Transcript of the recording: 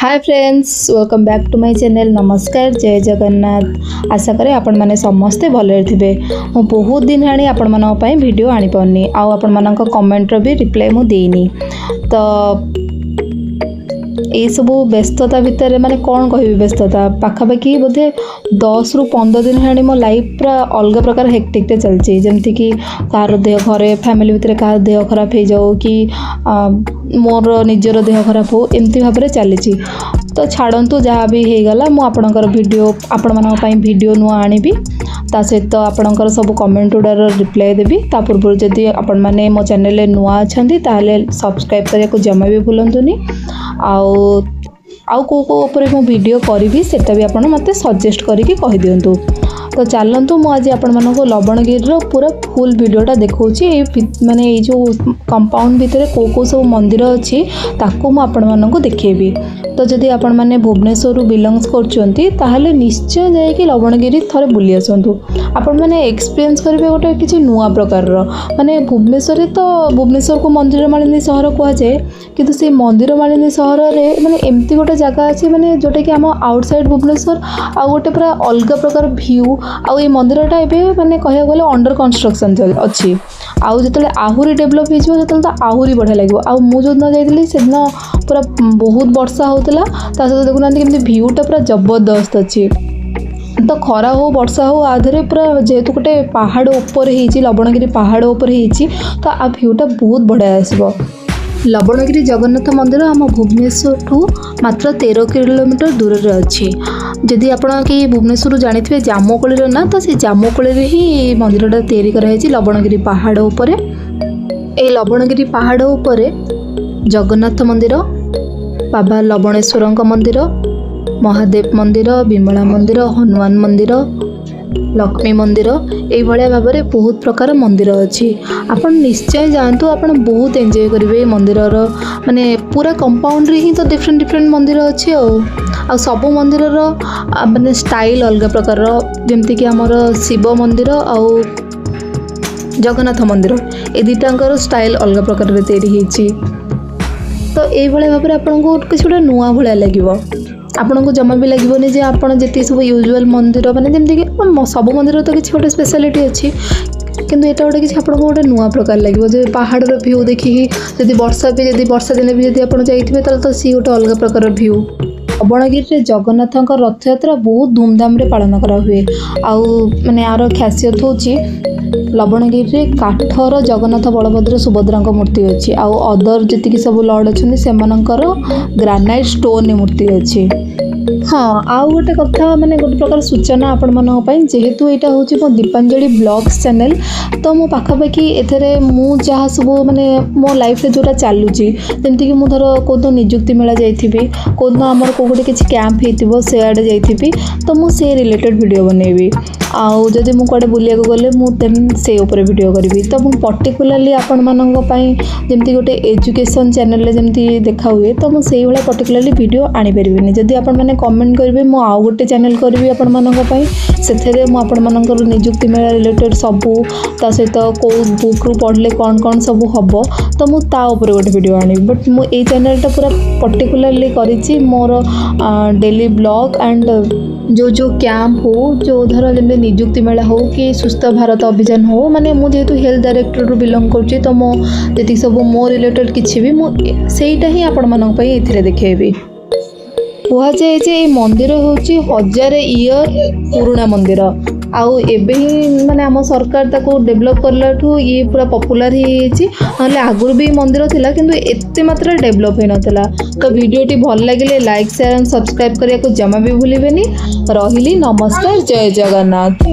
Hi friends, welcome back to my channel. नमस्कार, जय जगन्नाथ। आशा करे आपण माने समस्ते भले थे। मु बहुत दिन हाणी आपण मानक पई वीडियो आनी पाउनी आ आपण मानक कमेंट रो भी रिप्लाई मु देनी। तो ये सब व्यस्तता भितर माने कौन कहि व्यस्तता पाखापाखि बोधे 10 रु 15 दिन हाणी मो लाइफ पूरा अलग प्रकार हेक्टिक टे चलची। जेमति कि कार देह घरे फैमिली भितर कार देह खराब हो जाओ कि मोर निजर देह खराब हो, एमती भाव में चली। तो छाड़ू जहाँ भी हो गला मु आपणकर वीडियो आपण मानक पई वीडियो नुआ आनिबी। ता सहित आपणकर सब कमेंट गुडार रिप्लाई देबी। ता पूर्व जदि आपण माने मो चैनल नुआ अछंती ताले सब्सक्राइब करिया को जमा भी भूलंतुनी। आउ को ऊपर मो वीडियो करी सेटा भी आपण मते सजेस्ट करके कहि दियंतु। तो चलतु मु आज आपण मानको लवणगिरी रो पूरा फुल वीडियोटा देखौछि। माने ये जो कंपाउंड भितर को सब मंदिर अच्छी ताकू मु आपण मानको देखेबी। तो जदि आपण माने भुवनेश्वर बिलंग्स करछंती ताहले निश्चय जाय कि लवणगिरी थरे बुली आसंतु। आपण माने एक्सपीरियंस करबे गोटे किछि नुआ प्रकार रो। माने भुवनेश्वर तो भुवनेश्वर को मंदिर मालिनी शहर कह जाए, किंतु से मंदिर मालिनी शहर रे माने एमती गोटे जगह अछि माने जोटा कि हम आउटसाइड भुवनेश्वर आ गोटे पूरा अलग प्रकार व्यू। आउ ये मंदिरटा एबे माने कहया गले अंडर कंस्ट्रक्शन अच्छी। आउ जतले आहुरी डेवलप हो जतले तो आहुरी बढ़िया लगे। आउ मु जो दिन जाइली से दिन पूरा बहुत वर्षा होतला। ता सहित देखुना केमती व्यूटा पूरा जबरदस्त अच्छी। तो खरा हो वर्षा हो आधे पूरा जेहेतु गोटे पहाड़ ऊपर होइछि, लवणगिरी पहाड़ ऊपर होइछि, तो आ व्यूटा बहुत बढ़िया आसबो। लवणगिरी जगन्नाथ मंदिर आम भुवनेश्वर ठू मात्र 13 किलोमीटर दूर रे अच्छी। जदि आपण कि भुवनेश्वर जानिथिबे जामोकली ना, तो से जामोकली रे ही मंदिरटा तैयारी कराई लवणगिरी पहाड़ ऊपर। ए लवणगिरी पहाड़ ऊपर जगन्नाथ मंदिर, बाबा लवणेश्वर मंदिर, महादेव मंदिर, विमला मंदिर, हनुमान मंदिर, लक्ष्मी मंदिर, ये भाव में बहुत प्रकार मंदिर अच्छी। आपण निश्चय जानतु, आपण बहुत एंजॉय करेंगे मंदिर माने पूरा कंपाउंड रे ही तो डिफरेंट डिफरेंट मंदिर अच्छी। आ सब मंदिर माने स्टाइल अलग प्रकार, जमती कि आमर शिव मंदिर आउ जगन्नाथ मंदिर ए दुटांकर स्टाइल अलग प्रकार तैयारी होइछि। तो ये भाव में आपको किसी गोटे नुआ भाया लगे। आपन को जमा भी लगभग जे आप जी सब यूजुअल मंदिर माने जमती कि सब मंदिर तो किसी गोटे स्पेशलिटी अच्छी, किंतु एटा गोटे किसी आपको गोटे नुआ प्रकार लगे। जो पहाड़ व्यू देखिए जदि वर्षा दिन भी जब आप जाइए तो सी गोटे अलग प्रकार व्यू। लवणगिरी जगन्नाथ रथ यात्रा बहुत धूमधाम रे पालन करा हुए। आउ माने यार खासियत होची लवणगिरी काठर जगन्नाथ बलभद्र सुभद्रा मूर्ति अच्छी। आउ अदर जी सब लॉर्ड अच्छे से ग्रानाइट स्टोन मूर्ति अच्छी। हाँ, आउ गोटे कथा माने गोटे प्रकार सूचना आपण मानक पई, जेहेतु एटा होची मो दीपांजलि ब्लॉग्स चैनल। तो मो पाखापाखि एथरे मु जहाँ सब माने मो लाइफ रे जोटा चालुची, जेमती कि मु धर कोदो नियुक्ति मेला जाइथिबी, कोदो हमर को गोटे किछि कैंप हेतिबो से आडे जाइथिबी, तो मु से रिलेटेड वीडियो बनेबी। आउ जदि मु कोडे बुलिया को गले मु देन से ऊपर वीडियो करबी। तो मु पर्टिकुलरली आपण मानक पई जेमती गोटे एजुकेशन चैनल रे जेमती देखा हुए, तो मु सेही वाला पर्टिकुलरली वीडियो आनी परिबिनी। जदि आपण माने कमेंट करेंगे मु आउ गोटे चैनल करी आपण मानक पई, सेथरे मु आपण मानकर नियुक्ति मेला रिलेटेड सबू, ता सहित को बुक रु पढ़ले कौन कौन सब हबो, तो मु ता ऊपर गोटे वीडियो आनी। बट मु ए चैनलटा पूरा पर्टिकुलरली करिछि मोर डेली ब्लॉग एंड जो कैंप हो, जो धर जब नियुक्ति मेला हो कि सुस्थ भारत अभियान हो, माने मु जेहेतु हेल्थ डायरेक्टर रु बिलोंग करछि, तो मो जति सब मो रिलेटेड किछि भी मु सेटा ही आपण मानक पई एथिरे देखेबी। कह जाए जे मंदिर होची 1000 इयर पुराना मंदिर। आउ एबे ही माने आम सरकार ताको डेवलप करलाठू ये पूरा पॉपुलर ही ना। आगुर भी मंदिर थिला किंतु एते मात्रा डेवलप होई नथिला। तो वीडियोटी भल लगे लाइक शेयर एंड सब्सक्राइब करिया को जमा भी भूलिबेनी। रहिली, नमस्कार, जय जगन्नाथ।